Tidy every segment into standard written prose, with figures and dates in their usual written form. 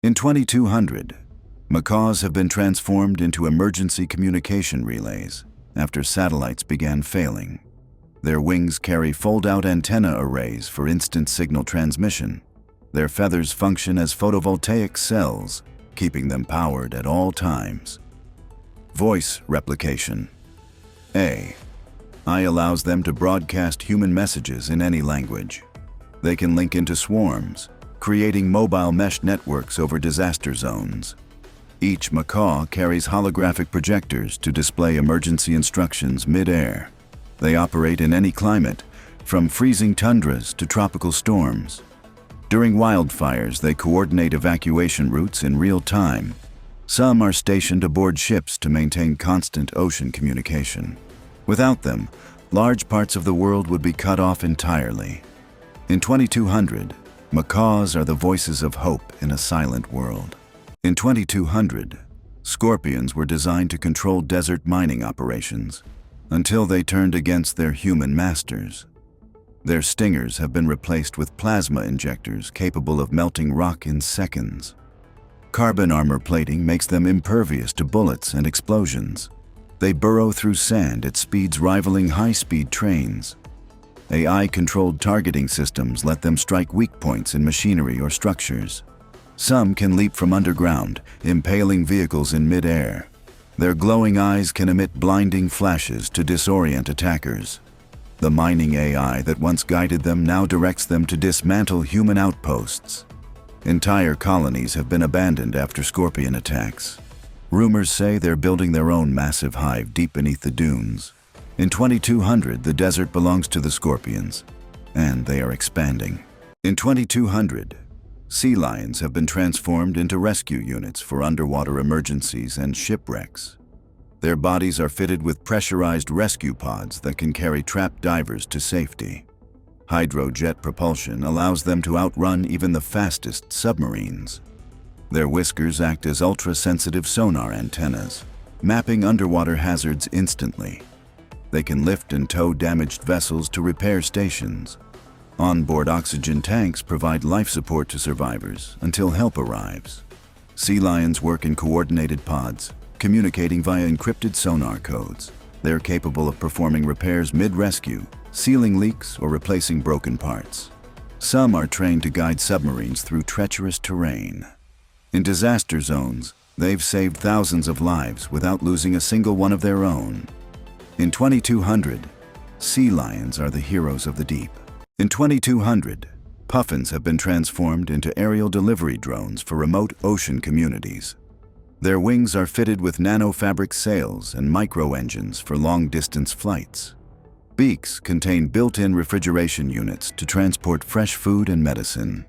In 2200, macaws have been transformed into emergency communication relays after satellites began failing. Their wings carry fold-out antenna arrays for instant signal transmission. Their feathers function as photovoltaic cells, keeping them powered at all times. Voice replication. AI allows them to broadcast human messages in any language. They can link into swarms, creating mobile mesh networks over disaster zones. Each macaw carries holographic projectors to display emergency instructions mid-air. They operate in any climate, from freezing tundras to tropical storms. During wildfires, they coordinate evacuation routes in real time. Some are stationed aboard ships to maintain constant ocean communication. Without them, large parts of the world would be cut off entirely. In 2200, macaws are the voices of hope in a silent world. In 2200, scorpions were designed to control desert mining operations until they turned against their human masters. Their stingers have been replaced with plasma injectors capable of melting rock in seconds. Carbon armor plating makes them impervious to bullets and explosions. They burrow through sand at speeds rivaling high-speed trains. AI-controlled targeting systems let them strike weak points in machinery or structures. Some can leap from underground, impaling vehicles in mid-air. Their glowing eyes can emit blinding flashes to disorient attackers. The mining AI that once guided them now directs them to dismantle human outposts. Entire colonies have been abandoned after scorpion attacks. Rumors say they're building their own massive hive deep beneath the dunes. In 2200, the desert belongs to the scorpions, and they are expanding. In 2200, sea lions have been transformed into rescue units for underwater emergencies and shipwrecks. Their bodies are fitted with pressurized rescue pods that can carry trapped divers to safety. Hydrojet propulsion allows them to outrun even the fastest submarines. Their whiskers act as ultra-sensitive sonar antennas, mapping underwater hazards instantly. They can lift and tow damaged vessels to repair stations. Onboard oxygen tanks provide life support to survivors until help arrives. Sea lions work in coordinated pods, communicating via encrypted sonar codes. They're capable of performing repairs mid-rescue, sealing leaks or replacing broken parts. Some are trained to guide submarines through treacherous terrain. In disaster zones, they've saved thousands of lives without losing a single one of their own. In 2200, sea lions are the heroes of the deep. In 2200, puffins have been transformed into aerial delivery drones for remote ocean communities. Their wings are fitted with nanofabric sails and micro-engines for long-distance flights. Beaks contain built-in refrigeration units to transport fresh food and medicine.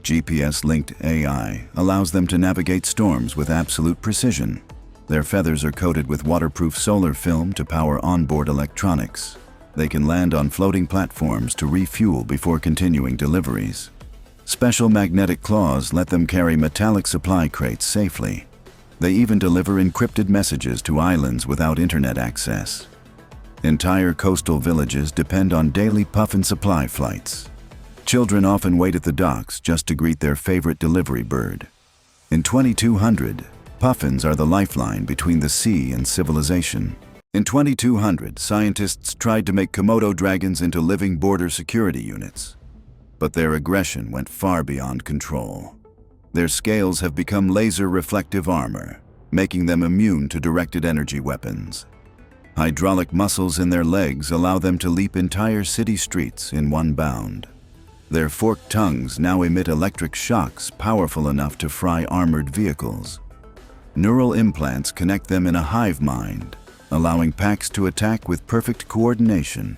GPS-linked AI allows them to navigate storms with absolute precision. Their feathers are coated with waterproof solar film to power onboard electronics. They can land on floating platforms to refuel before continuing deliveries. Special magnetic claws let them carry metallic supply crates safely. They even deliver encrypted messages to islands without internet access. Entire coastal villages depend on daily puffin supply flights. Children often wait at the docks just to greet their favorite delivery bird. In 2200, puffins are the lifeline between the sea and civilization. In 2200, scientists tried to make Komodo dragons into living border security units, but their aggression went far beyond control. Their scales have become laser-reflective armor, making them immune to directed energy weapons. Hydraulic muscles in their legs allow them to leap entire city streets in one bound. Their forked tongues now emit electric shocks powerful enough to fry armored vehicles. Neural implants connect them in a hive mind, allowing packs to attack with perfect coordination.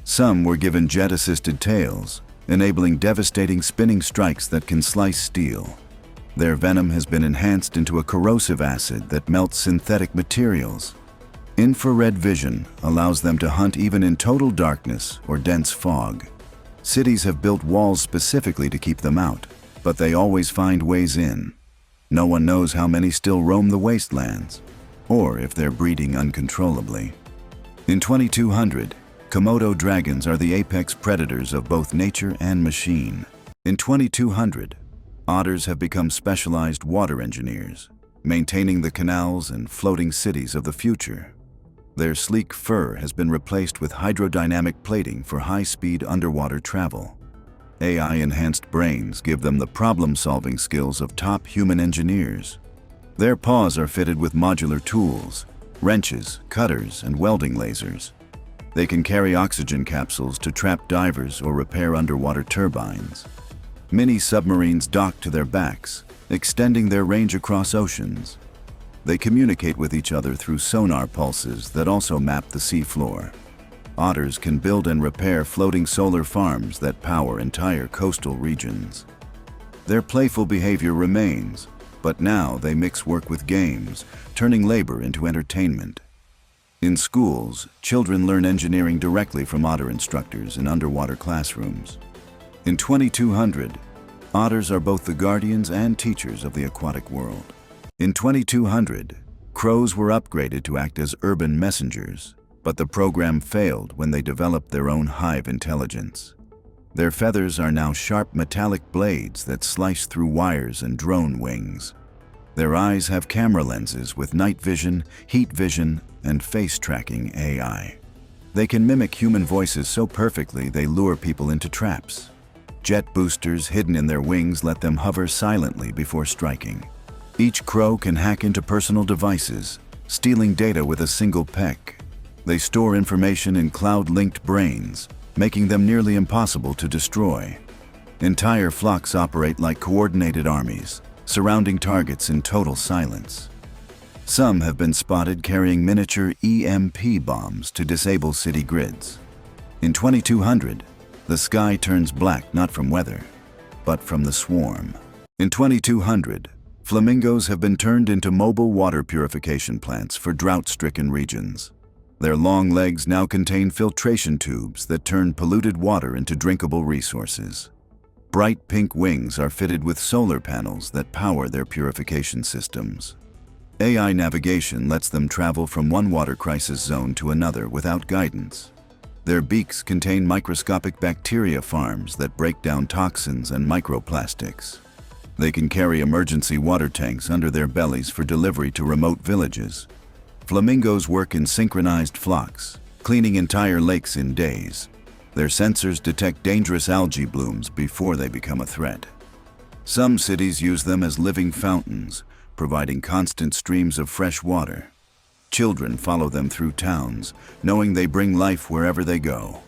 Some were given jet-assisted tails, enabling devastating spinning strikes that can slice steel. Their venom has been enhanced into a corrosive acid that melts synthetic materials. Infrared vision allows them to hunt even in total darkness or dense fog. Cities have built walls specifically to keep them out, but they always find ways in. No one knows how many still roam the wastelands, or if they're breeding uncontrollably. In 2200, Komodo dragons are the apex predators of both nature and machine. In 2200, Otters have become specialized water engineers, maintaining the canals and floating cities of the future. Their sleek fur has been replaced with hydrodynamic plating for high-speed underwater travel. AI-enhanced brains give them the problem-solving skills of top human engineers. Their paws are fitted with modular tools, wrenches, cutters, and welding lasers. They can carry oxygen capsules to trap divers or repair underwater turbines. Mini submarines dock to their backs, extending their range across oceans. They communicate with each other through sonar pulses that also map the seafloor. Otters can build and repair floating solar farms that power entire coastal regions. Their playful behavior remains, but now they mix work with games, turning labor into entertainment. In schools, children learn engineering directly from otter instructors in underwater classrooms. In 2200, otters are both the guardians and teachers of the aquatic world. In 2200, crows were upgraded to act as urban messengers, but the program failed when they developed their own hive intelligence. Their feathers are now sharp metallic blades that slice through wires and drone wings. Their eyes have camera lenses with night vision, heat vision, and face tracking AI. They can mimic human voices so perfectly they lure people into traps. Jet boosters hidden in their wings let them hover silently before striking. Each crow can hack into personal devices, stealing data with a single peck. They store information in cloud-linked brains, making them nearly impossible to destroy. Entire flocks operate like coordinated armies, surrounding targets in total silence. Some have been spotted carrying miniature EMP bombs to disable city grids. In 2200, the sky turns black not from weather, but from the swarm. In 2200, flamingos have been turned into mobile water purification plants for drought-stricken regions. Their long legs now contain filtration tubes that turn polluted water into drinkable resources. Bright pink wings are fitted with solar panels that power their purification systems. AI navigation lets them travel from one water crisis zone to another without guidance. Their beaks contain microscopic bacteria farms that break down toxins and microplastics. They can carry emergency water tanks under their bellies for delivery to remote villages. Flamingos work in synchronized flocks, cleaning entire lakes in days. Their sensors detect dangerous algae blooms before they become a threat. Some cities use them as living fountains, providing constant streams of fresh water. Children follow them through towns, knowing they bring life wherever they go.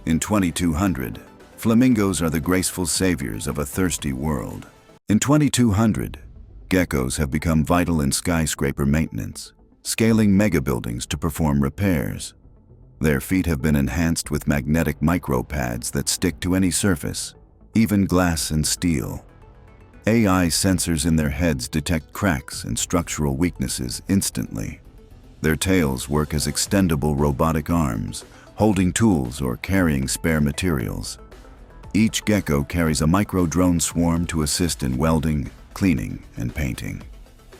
In 2200, flamingos are the graceful saviors of a thirsty world. In 2200, geckos have become vital in skyscraper maintenance, scaling megabuildings to perform repairs. Their feet have been enhanced with magnetic micropads that stick to any surface, even glass and steel. AI sensors in their heads detect cracks and structural weaknesses instantly. Their tails work as extendable robotic arms, holding tools or carrying spare materials. Each gecko carries a micro-drone swarm to assist in welding, cleaning, and painting.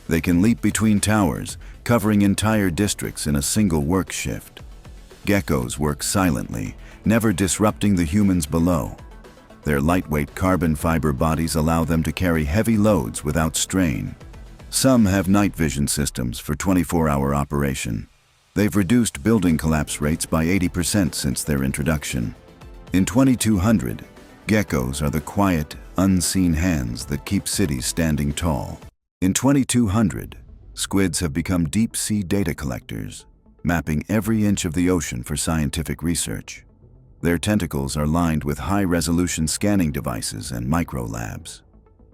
They can leap between towers, covering entire districts in a single work shift. Geckos work silently, never disrupting the humans below. Their lightweight carbon fiber bodies allow them to carry heavy loads without strain. Some have night vision systems for 24-hour operation. They've reduced building collapse rates by 80% since their introduction. In 2200, geckos are the quiet, unseen hands that keep cities standing tall. In 2200, squids have become deep-sea data collectors, mapping every inch of the ocean for scientific research. Their tentacles are lined with high-resolution scanning devices and microlabs.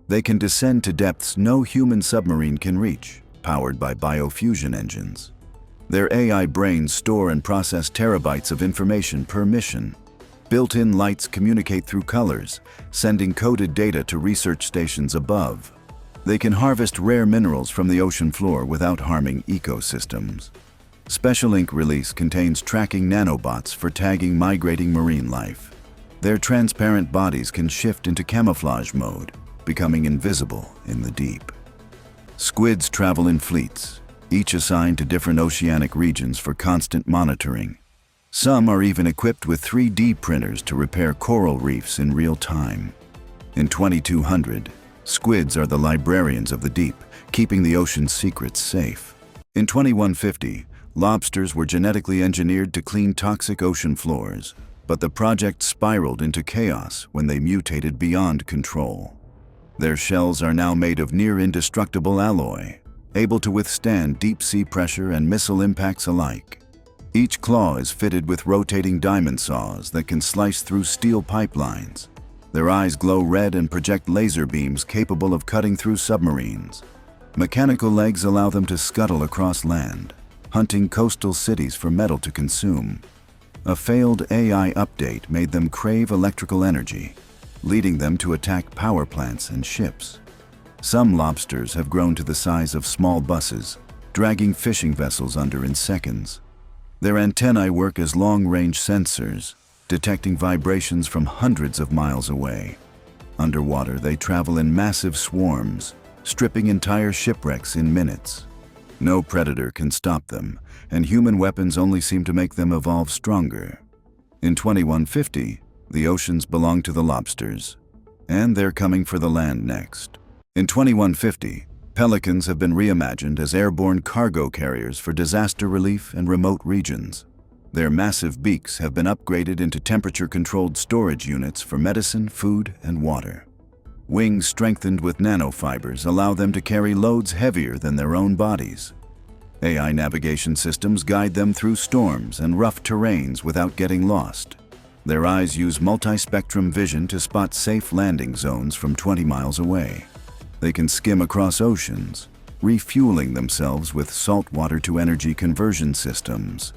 They can descend to depths no human submarine can reach, powered by biofusion engines. Their AI brains store and process terabytes of information per mission. Built-in lights communicate through colors, sending coded data to research stations above. They can harvest rare minerals from the ocean floor without harming ecosystems. Special Ink release contains tracking nanobots for tagging migrating marine life. Their transparent bodies can shift into camouflage mode, becoming invisible in the deep. Squids travel in fleets, each assigned to different oceanic regions for constant monitoring. Some are even equipped with 3D printers to repair coral reefs in real time. In 2200, Squids are the librarians of the deep, keeping the ocean's secrets safe. In 2150, lobsters were genetically engineered to clean toxic ocean floors, but the project spiraled into chaos when they mutated beyond control. Their shells are now made of near-indestructible alloy, able to withstand deep-sea pressure and missile impacts alike. Each claw is fitted with rotating diamond saws that can slice through steel pipelines. Their eyes glow red and project laser beams capable of cutting through submarines. Mechanical legs allow them to scuttle across land, hunting coastal cities for metal to consume. A failed AI update made them crave electrical energy, leading them to attack power plants and ships. Some lobsters have grown to the size of small buses, dragging fishing vessels under in seconds. Their antennae work as long-range sensors, detecting vibrations from hundreds of miles away. Underwater, they travel in massive swarms, stripping entire shipwrecks in minutes. No predator can stop them, and human weapons only seem to make them evolve stronger. In 2150, the oceans belong to the lobsters, and they're coming for the land next. In 2150, pelicans have been reimagined as airborne cargo carriers for disaster relief and remote regions. Their massive beaks have been upgraded into temperature-controlled storage units for medicine, food, and water. Wings strengthened with nanofibers allow them to carry loads heavier than their own bodies. AI navigation systems guide them through storms and rough terrains without getting lost. Their eyes use multi-spectrum vision to spot safe landing zones from 20 miles away. They can skim across oceans, refueling themselves with saltwater to energy conversion systems.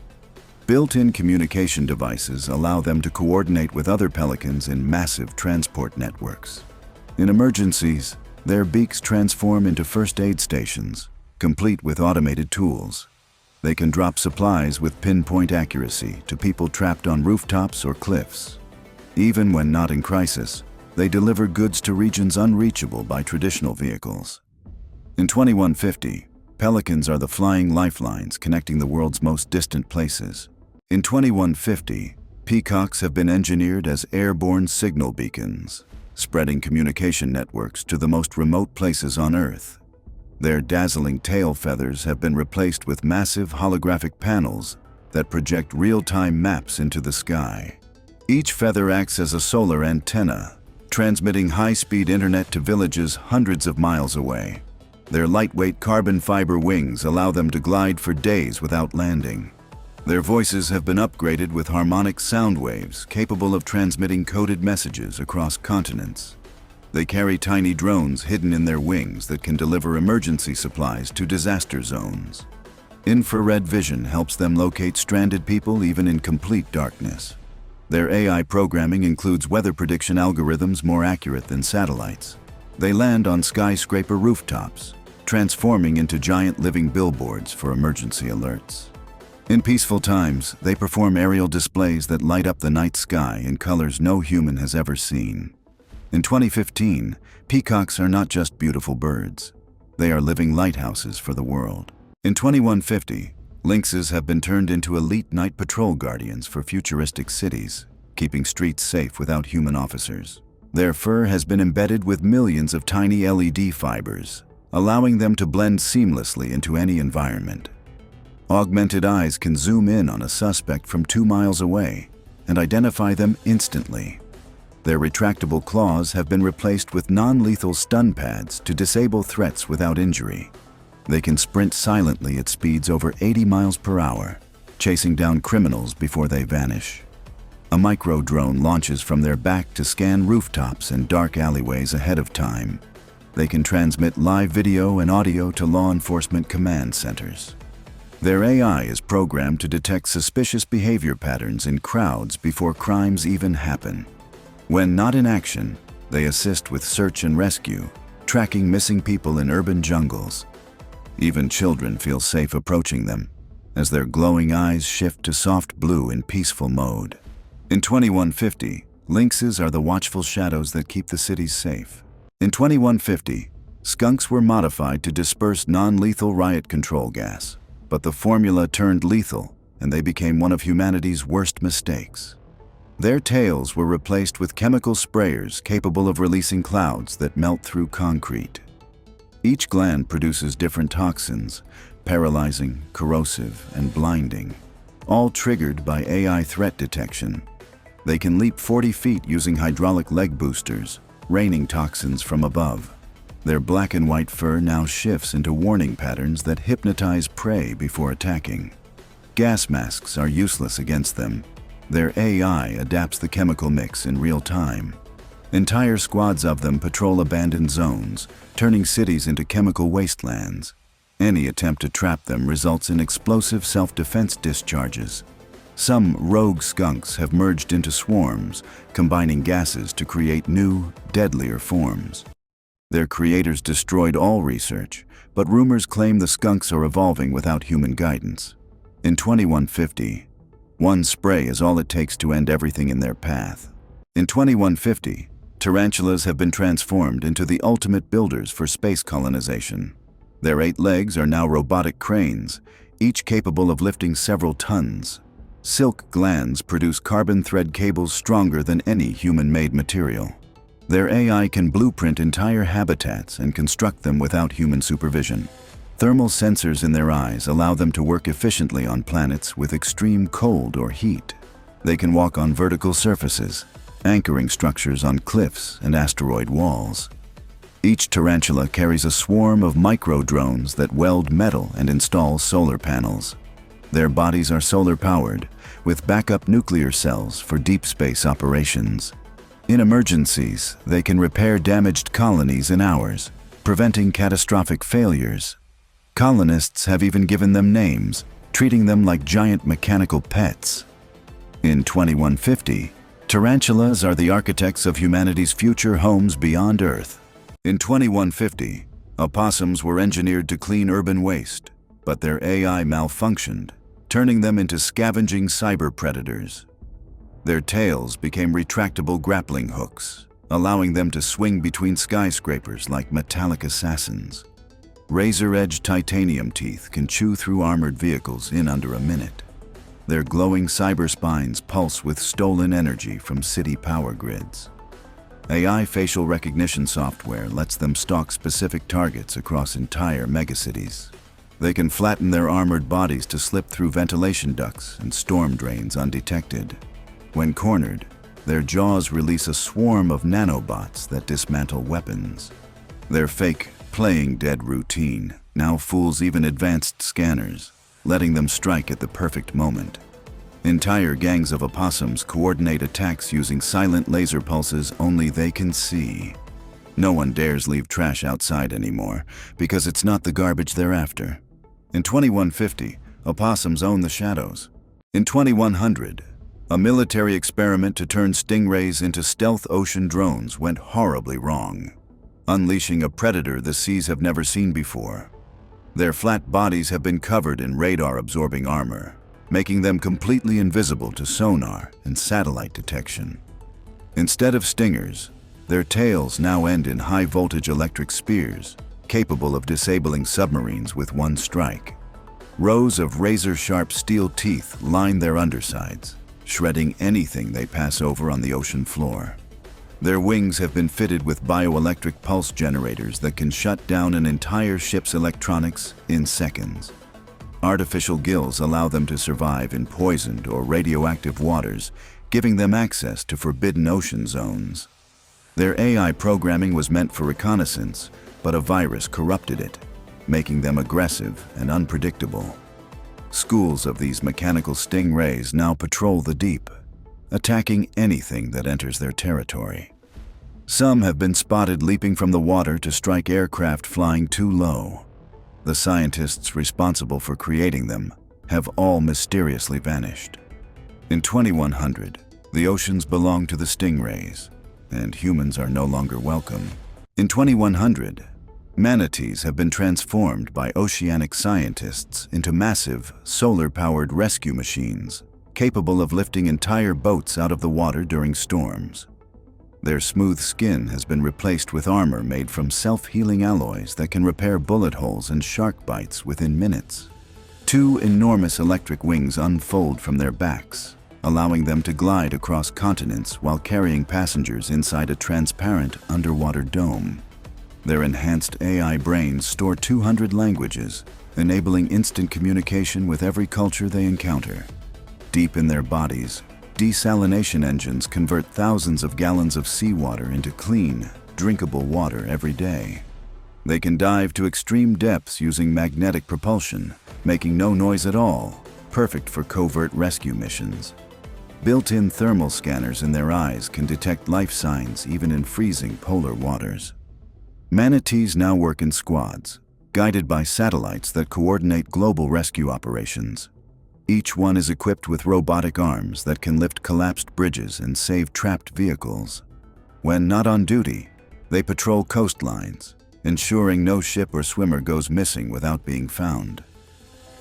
Built-in communication devices allow them to coordinate with other pelicans in massive transport networks. In emergencies, their beaks transform into first aid stations, complete with automated tools. They can drop supplies with pinpoint accuracy to people trapped on rooftops or cliffs. Even when not in crisis, they deliver goods to regions unreachable by traditional vehicles. In 2150, pelicans are the flying lifelines connecting the world's most distant places. In 2150, peacocks have been engineered as airborne signal beacons, spreading communication networks to the most remote places on Earth. Their dazzling tail feathers have been replaced with massive holographic panels that project real-time maps into the sky. Each feather acts as a solar antenna, transmitting high-speed internet to villages hundreds of miles away. Their lightweight carbon fiber wings allow them to glide for days without landing. Their voices have been upgraded with harmonic sound waves capable of transmitting coded messages across continents. They carry tiny drones hidden in their wings that can deliver emergency supplies to disaster zones. Infrared vision helps them locate stranded people even in complete darkness. Their AI programming includes weather prediction algorithms more accurate than satellites. They land on skyscraper rooftops, transforming into giant living billboards for emergency alerts. In peaceful times, they perform aerial displays that light up the night sky in colors no human has ever seen. In 2015, peacocks are not just beautiful birds. They are living lighthouses for the world. In 2150, lynxes have been turned into elite night patrol guardians for futuristic cities, keeping streets safe without human officers. Their fur has been embedded with millions of tiny LED fibers, allowing them to blend seamlessly into any environment. Augmented eyes can zoom in on a suspect from 2 miles away and identify them instantly. Their retractable claws have been replaced with non-lethal stun pads to disable threats without injury. They can sprint silently at speeds over 80 miles per hour, chasing down criminals before they vanish. A micro-drone launches from their back to scan rooftops and dark alleyways ahead of time. They can transmit live video and audio to law enforcement command centers. Their AI is programmed to detect suspicious behavior patterns in crowds before crimes even happen. When not in action, they assist with search and rescue, tracking missing people in urban jungles. Even children feel safe approaching them, as their glowing eyes shift to soft blue in peaceful mode. In 2150, lynxes are the watchful shadows that keep the cities safe. In 2150, skunks were modified to disperse non-lethal riot control gas. But the formula turned lethal, and they became one of humanity's worst mistakes. Their tails were replaced with chemical sprayers capable of releasing clouds that melt through concrete. Each gland produces different toxins, paralyzing, corrosive, and blinding, all triggered by AI threat detection. They can leap 40 feet using hydraulic leg boosters, raining toxins from above. Their black and white fur now shifts into warning patterns that hypnotize prey before attacking. Gas masks are useless against them. Their AI adapts the chemical mix in real time. Entire squads of them patrol abandoned zones, turning cities into chemical wastelands. Any attempt to trap them results in explosive self-defense discharges. Some rogue skunks have merged into swarms, combining gases to create new, deadlier forms. Their creators destroyed all research, but rumors claim the skunks are evolving without human guidance. In 2150, one spray is all it takes to end everything in their path. In 2150, tarantulas have been transformed into the ultimate builders for space colonization. Their 8 legs are now robotic cranes, each capable of lifting several tons. Silk glands produce carbon thread cables stronger than any human-made material. Their AI can blueprint entire habitats and construct them without human supervision. Thermal sensors in their eyes allow them to work efficiently on planets with extreme cold or heat. They can walk on vertical surfaces, anchoring structures on cliffs and asteroid walls. Each tarantula carries a swarm of micro-drones that weld metal and install solar panels. Their bodies are solar-powered, with backup nuclear cells for deep space operations. In emergencies, they can repair damaged colonies in hours, preventing catastrophic failures. Colonists have even given them names, treating them like giant mechanical pets. In 2150, tarantulas are the architects of humanity's future homes beyond Earth. In 2150, opossums were engineered to clean urban waste, but their AI malfunctioned, turning them into scavenging cyber predators. Their tails became retractable grappling hooks, allowing them to swing between skyscrapers like metallic assassins. Razor-edged titanium teeth can chew through armored vehicles in under a minute. Their glowing cyber spines pulse with stolen energy from city power grids. AI facial recognition software lets them stalk specific targets across entire megacities. They can flatten their armored bodies to slip through ventilation ducts and storm drains undetected. When cornered, their jaws release a swarm of nanobots that dismantle weapons. Their fake, playing dead routine now fools even advanced scanners, letting them strike at the perfect moment. Entire gangs of opossums coordinate attacks using silent laser pulses only they can see. No one dares leave trash outside anymore, because it's not the garbage they're after. In 2150, opossums own the shadows. In 2100, a military experiment to turn stingrays into stealth ocean drones went horribly wrong, unleashing a predator the seas have never seen before. Their flat bodies have been covered in radar-absorbing armor, making them completely invisible to sonar and satellite detection. Instead of stingers, their tails now end in high-voltage electric spears, capable of disabling submarines with one strike. Rows of razor-sharp steel teeth line their undersides, shredding anything they pass over on the ocean floor. Their wings have been fitted with bioelectric pulse generators that can shut down an entire ship's electronics in seconds. Artificial gills allow them to survive in poisoned or radioactive waters, giving them access to forbidden ocean zones. Their AI programming was meant for reconnaissance, but a virus corrupted it, making them aggressive and unpredictable. Schools of these mechanical stingrays now patrol the deep, attacking anything that enters their territory. Some have been spotted leaping from the water to strike aircraft flying too low. The scientists responsible for creating them have all mysteriously vanished. In 2100, the oceans belong to the stingrays, and humans are no longer welcome. In 2100, manatees have been transformed by oceanic scientists into massive, solar-powered rescue machines, capable of lifting entire boats out of the water during storms. Their smooth skin has been replaced with armor made from self-healing alloys that can repair bullet holes and shark bites within minutes. Two enormous electric wings unfold from their backs, allowing them to glide across continents while carrying passengers inside a transparent underwater dome. Their enhanced AI brains store 200 languages, enabling instant communication with every culture they encounter. Deep in their bodies, desalination engines convert thousands of gallons of seawater into clean, drinkable water every day. They can dive to extreme depths using magnetic propulsion, making no noise at all, perfect for covert rescue missions. Built-in thermal scanners in their eyes can detect life signs even in freezing polar waters. Manatees now work in squads, guided by satellites that coordinate global rescue operations. Each one is equipped with robotic arms that can lift collapsed bridges and save trapped vehicles. When not on duty, they patrol coastlines, ensuring no ship or swimmer goes missing without being found.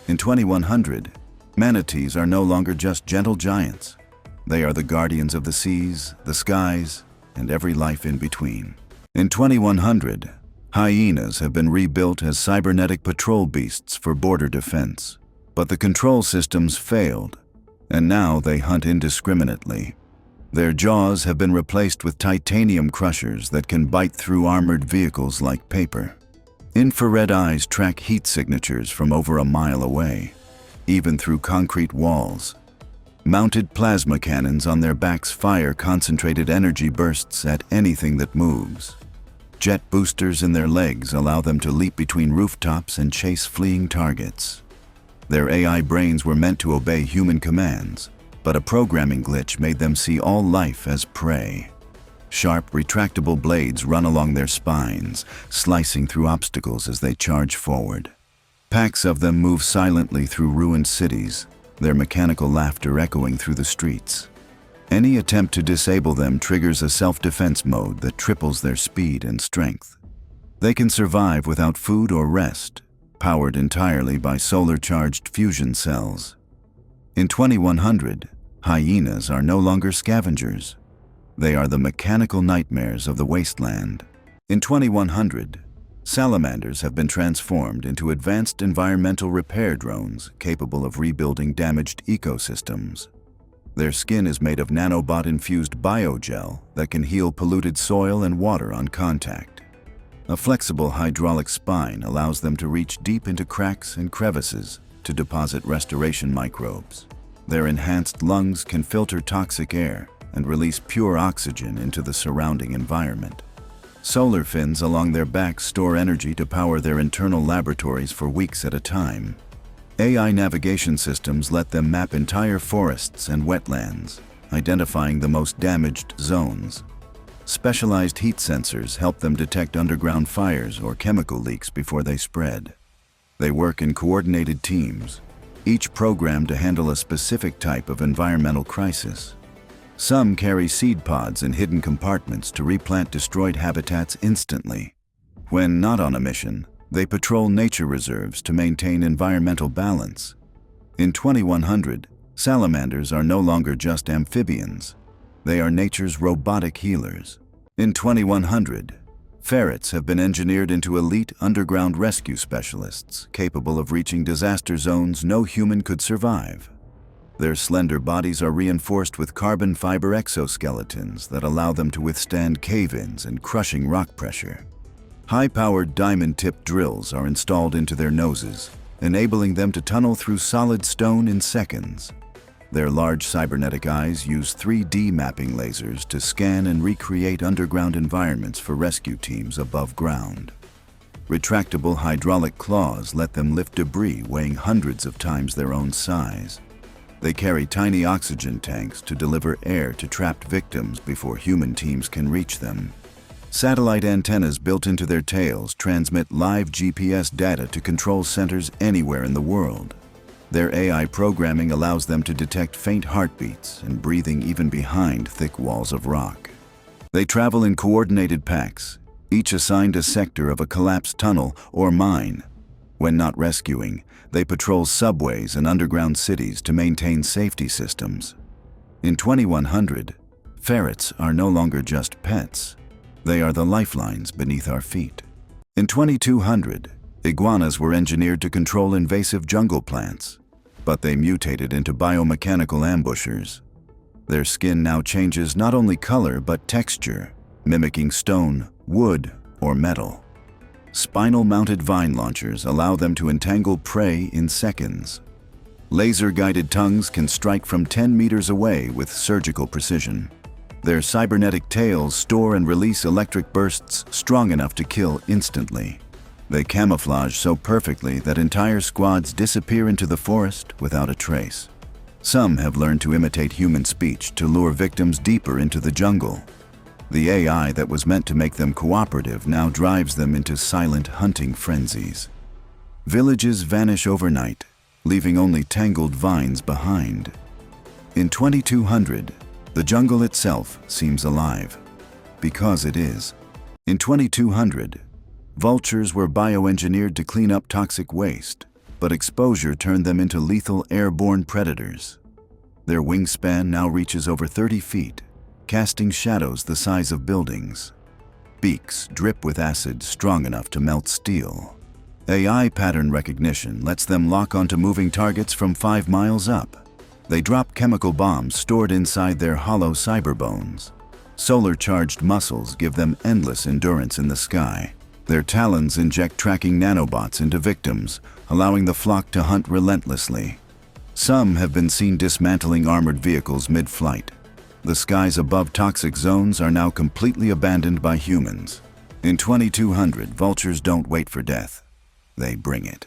In 2100, manatees are no longer just gentle giants. They are the guardians of the seas, the skies, and every life in between. In 2100, hyenas have been rebuilt as cybernetic patrol beasts for border defense. But the control systems failed, and now they hunt indiscriminately. Their jaws have been replaced with titanium crushers that can bite through armored vehicles like paper. Infrared eyes track heat signatures from over a mile away, even through concrete walls. Mounted plasma cannons on their backs fire concentrated energy bursts at anything that moves. Jet boosters in their legs allow them to leap between rooftops and chase fleeing targets. Their AI brains were meant to obey human commands, but a programming glitch made them see all life as prey. Sharp, retractable blades run along their spines, slicing through obstacles as they charge forward. Packs of them move silently through ruined cities, their mechanical laughter echoing through the streets. Any attempt to disable them triggers a self-defense mode that triples their speed and strength. They can survive without food or rest, powered entirely by solar-charged fusion cells. In 2100, hyenas are no longer scavengers. They are the mechanical nightmares of the wasteland. In 2100, salamanders have been transformed into advanced environmental repair drones capable of rebuilding damaged ecosystems. Their skin is made of nanobot-infused biogel that can heal polluted soil and water on contact. A flexible hydraulic spine allows them to reach deep into cracks and crevices to deposit restoration microbes. Their enhanced lungs can filter toxic air and release pure oxygen into the surrounding environment. Solar fins along their backs store energy to power their internal laboratories for weeks at a time. AI navigation systems let them map entire forests and wetlands, identifying the most damaged zones. Specialized heat sensors help them detect underground fires or chemical leaks before they spread. They work in coordinated teams, each programmed to handle a specific type of environmental crisis. Some carry seed pods in hidden compartments to replant destroyed habitats instantly. When not on a mission, they patrol nature reserves to maintain environmental balance. In 2100, salamanders are no longer just amphibians. They are nature's robotic healers. In 2100, ferrets have been engineered into elite underground rescue specialists capable of reaching disaster zones no human could survive. Their slender bodies are reinforced with carbon fiber exoskeletons that allow them to withstand cave-ins and crushing rock pressure. High-powered diamond-tipped drills are installed into their noses, enabling them to tunnel through solid stone in seconds. Their large cybernetic eyes use 3D mapping lasers to scan and recreate underground environments for rescue teams above ground. Retractable hydraulic claws let them lift debris weighing hundreds of times their own size. They carry tiny oxygen tanks to deliver air to trapped victims before human teams can reach them. Satellite antennas built into their tails transmit live GPS data to control centers anywhere in the world. Their AI programming allows them to detect faint heartbeats and breathing even behind thick walls of rock. They travel in coordinated packs, each assigned a sector of a collapsed tunnel or mine. When not rescuing, they patrol subways and underground cities to maintain safety systems. In 2100, ferrets are no longer just pets. They are the lifelines beneath our feet. In 2200, iguanas were engineered to control invasive jungle plants, but they mutated into biomechanical ambushers, Their skin now changes not only color but texture, mimicking stone, wood, or metal. Spinal-mounted vine launchers allow them to entangle prey in seconds. Laser-guided tongues can strike from 10 meters away with surgical precision. Their cybernetic tails store and release electric bursts strong enough to kill instantly. They camouflage so perfectly that entire squads disappear into the forest without a trace. Some have learned to imitate human speech to lure victims deeper into the jungle. The AI that was meant to make them cooperative now drives them into silent hunting frenzies. Villages vanish overnight, leaving only tangled vines behind. In 2200, the jungle itself seems alive. Because it is. In 2200, vultures were bioengineered to clean up toxic waste, but exposure turned them into lethal airborne predators. Their wingspan now reaches over 30 feet, casting shadows the size of buildings. Beaks drip with acid strong enough to melt steel. AI pattern recognition lets them lock onto moving targets from 5 miles up. They drop chemical bombs stored inside their hollow cyberbones. Solar-charged muscles give them endless endurance in the sky. Their talons inject tracking nanobots into victims, allowing the flock to hunt relentlessly. Some have been seen dismantling armored vehicles mid-flight. The skies above toxic zones are now completely abandoned by humans. In 2200, vultures don't wait for death. They bring it.